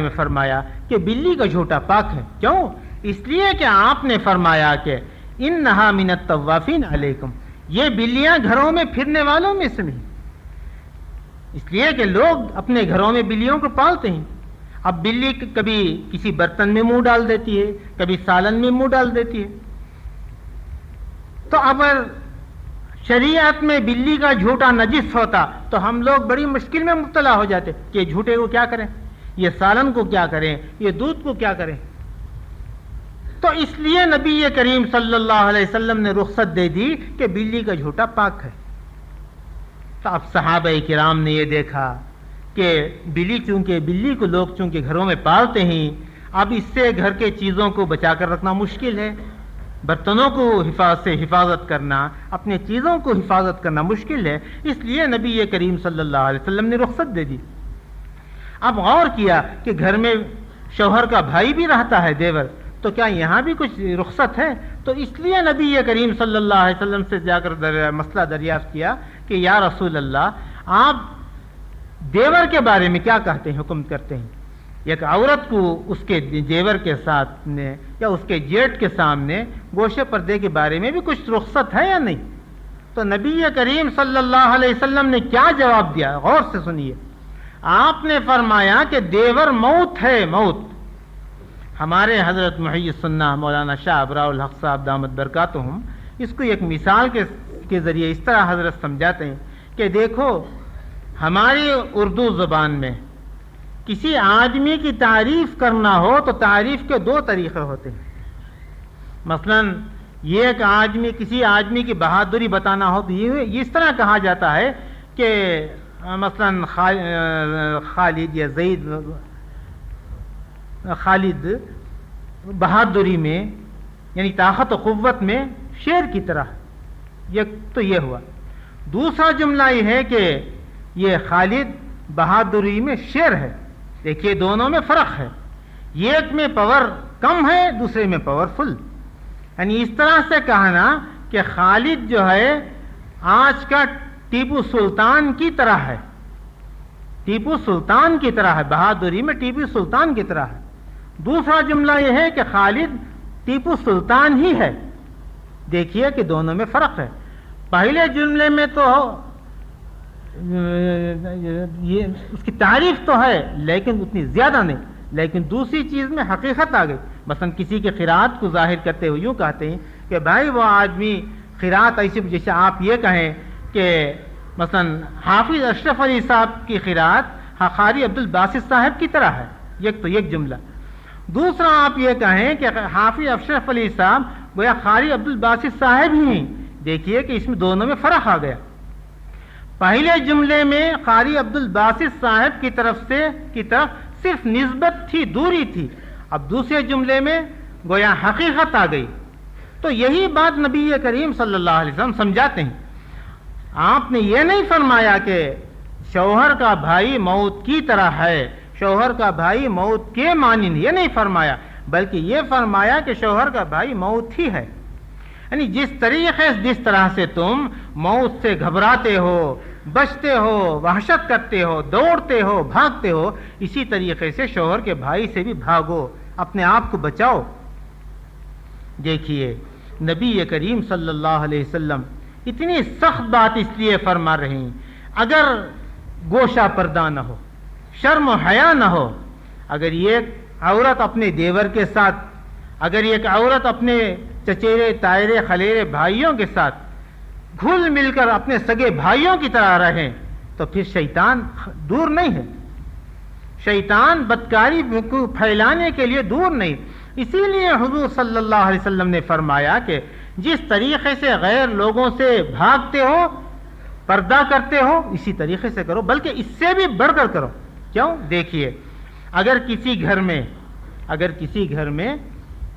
میں فرمایا کہ بلی کا جھوٹا پاک ہے. کیوں؟ اس لیے کہ آپ نے فرمایا کہ انہا من الطوافین علیکم، یہ بلیاں گھروں میں پھرنے والوں میں سے نہیں. اس لیے کہ لوگ اپنے گھروں میں بلیوں کو پالتے ہیں. اب بلی کبھی کسی برتن میں منہ ڈال دیتی ہے، کبھی سالن میں منہ ڈال دیتی ہے. تو اگر شریعت میں بلی کا جھوٹا نجس ہوتا تو ہم لوگ بڑی مشکل میں مبتلا ہو جاتے کہ یہ جھوٹے کو کیا کریں، یہ سالن کو کیا کریں، یہ دودھ کو کیا کریں. تو اس لیے نبی کریم صلی اللہ علیہ وسلم نے رخصت دے دی کہ بلی کا جھوٹا پاک ہے. تو اب صحابہ کرام نے یہ دیکھا کہ بلی کو لوگ چونکہ گھروں میں پالتے ہیں، اب اس سے گھر کے چیزوں کو بچا کر رکھنا مشکل ہے، برتنوں کو حفاظت کرنا، اپنے چیزوں کو حفاظت کرنا مشکل ہے. اس لیے نبی کریم صلی اللہ علیہ وسلم نے رخصت دے دی. اب غور کیا کہ گھر میں شوہر کا بھائی بھی رہتا ہے، دیور، تو کیا یہاں بھی کچھ رخصت ہے؟ تو اس لیے نبی کریم صلی اللہ علیہ وسلم سے جا کر مسئلہ دریافت کیا کہ یا رسول اللہ، آپ دیور کے بارے میں کیا کہتے ہیں، حکم کرتے ہیں؟ ایک عورت کو اس کے دیور کے ساتھ یا اس کے جیٹ کے سامنے گوشے پردے کے بارے میں بھی کچھ رخصت ہے یا نہیں؟ تو نبی کریم صلی اللہ علیہ وسلم نے کیا جواب دیا؟ غور سے سنیے. آپ نے فرمایا کہ دیور موت ہے، موت. ہمارے حضرت محی السنہ مولانا شاہ ابراء الحق صاحب دامت برکاتہم اس کو ایک مثال کے ذریعے اس طرح حضرت سمجھاتے ہیں کہ دیکھو، ہماری اردو زبان میں کسی آدمی کی تعریف کرنا ہو تو تعریف کے دو طریقے ہوتے ہیں. مثلا یہ ایک کسی آدمی کی بہادری بتانا ہو تو یہ اس طرح کہا جاتا ہے کہ مثلا خالد یا زید، خالد بہادری میں یعنی طاقت و قوت میں شیر کی طرح. تو یہ ہوا. دوسرا جملہ یہ ہے کہ یہ خالد بہادری میں شیر ہے. دیکھیے دونوں میں فرق ہے، ایک میں پاور کم ہے، دوسرے میں پاور فل. یعنی اس طرح سے کہنا کہ خالد جو ہے آج کا ٹیپو سلطان کی طرح ہے، ٹیپو سلطان کی طرح ہے، بہادری میں ٹیپو سلطان کی طرح ہے. دوسرا جملہ یہ ہے کہ خالد ٹیپو سلطان ہی ہے. دیکھیے کہ دونوں میں فرق ہے. پہلے جملے میں تو یہ اس کی تعریف تو ہے لیکن اتنی زیادہ نہیں، لیکن دوسری چیز میں حقیقت آ گئی. مثلا کسی کے قرات کو ظاہر کرتے ہوئے یوں کہتے ہیں کہ بھائی وہ آدمی قرات ایسی، جیسے آپ یہ کہیں کہ مثلا حافظ اشرف علی صاحب کی قرات قاری عبد الباسط صاحب کی طرح ہے. ایک جملہ. دوسرا آپ یہ کہیں کہ حافظ اشرف علی صاحب گویا قاری عبد الباسط صاحب ہی ہیں. دیکھیے کہ اس میں دونوں میں فرق آ گیا. پہلے جملے میں قاری عبد الباسط صاحب کی طرف صرف نسبت تھی، دوری تھی. اب دوسرے جملے میں گویا حقیقت آ گئی. تو یہی بات نبی کریم صلی اللہ علیہ وسلم سمجھاتے ہیں. آپ نے یہ نہیں فرمایا کہ شوہر کا بھائی موت کی طرح ہے، شوہر کا بھائی موت کے مانند، یہ نہیں فرمایا، بلکہ یہ فرمایا کہ شوہر کا بھائی موت ہی ہے. یعنی جس طرح سے تم موت سے گھبراتے ہو، بچتے ہو، وحشت کرتے ہو، دوڑتے ہو، بھاگتے ہو، اسی طریقے سے شوہر کے بھائی سے بھی بھاگو، اپنے آپ کو بچاؤ. دیکھیے نبی کریم صلی اللہ علیہ وسلم اتنی سخت بات اس لیے فرما رہے ہیں. اگر گوشہ پردہ نہ ہو، شرم و حیا نہ ہو، اگر ایک عورت اپنے دیور کے ساتھ، اگر ایک عورت اپنے چچیرے تائرے خلیرے بھائیوں کے ساتھ گھل مل کر اپنے سگے بھائیوں کی طرح رہیں تو پھر شیطان دور نہیں ہے. شیطان بدکاری کو پھیلانے کے لیے دور نہیں. اسی لیے حضور صلی اللہ علیہ وسلم نے فرمایا کہ جس طریقے سے غیر لوگوں سے بھاگتے ہو، پردہ کرتے ہو، اسی طریقے سے کرو، بلکہ اس سے بھی بڑھ کر کرو. کیوں؟ دیکھیے اگر کسی گھر میں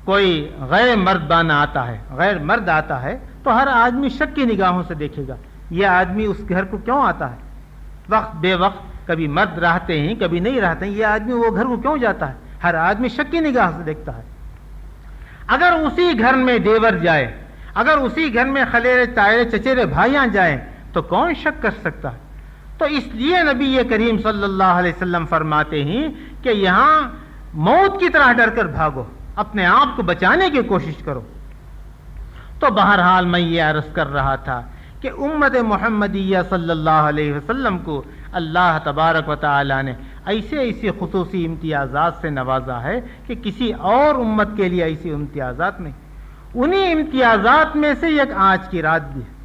کوئی غیر مرد بانا آتا ہے، غیر مرد آتا ہے، تو ہر آدمی شک کی نگاہوں سے دیکھے گا یہ آدمی اس گھر کو کیوں آتا ہے. وقت بے وقت کبھی مرد رہتے ہیں کبھی نہیں رہتے ہیں، یہ آدمی وہ گھر کو کیوں جاتا ہے، ہر آدمی شک کی نگاہ سے دیکھتا ہے. اگر اسی گھر میں دیور جائے، اگر اسی گھر میں خلیرے تائرے چچیرے بھائیاں جائیں تو کون شک کر سکتا ہے. تو اس لیے نبی کریم صلی اللہ علیہ وسلم فرماتے ہیں کہ یہاں موت کی طرح ڈر کر بھاگو، اپنے آپ کو بچانے کی کوشش کرو۔ تو بہرحال میں یہ عرض کر رہا تھا کہ امت محمدیہ صلی اللہ علیہ وسلم کو اللہ تبارک و تعالی نے ایسے خصوصی امتیازات سے نوازا ہے کہ کسی اور امت کے لیے ایسی امتیازات نہیں۔ انہی امتیازات میں سے ایک آج کی رات بھی ہے۔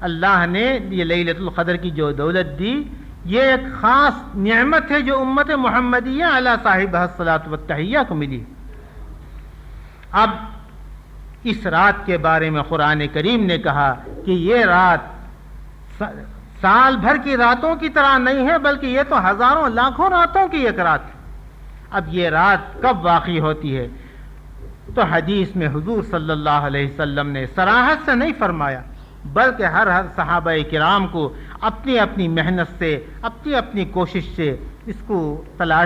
اللہ نے یہ لیلۃ القدر کی جو دولت دی، یہ ایک خاص نعمت ہے جو امت محمدیہ علی صاحبہ الصلاۃ والتحیہ کو ملی۔ اب اس رات کے بارے میں قرآن کریم نے کہا کہ یہ رات سال بھر کی راتوں کی طرح نہیں ہے، بلکہ یہ تو ہزاروں لاکھوں راتوں کی ایک رات ہے۔ اب یہ رات کب واقع ہوتی ہے؟ تو حدیث میں حضور صلی اللہ علیہ وسلم نے صراحت سے نہیں فرمایا، بلکہ ہر صحابہ کرام کو اپنی اپنی محنت سے، اپنی اپنی کوشش سے اس کو تلاش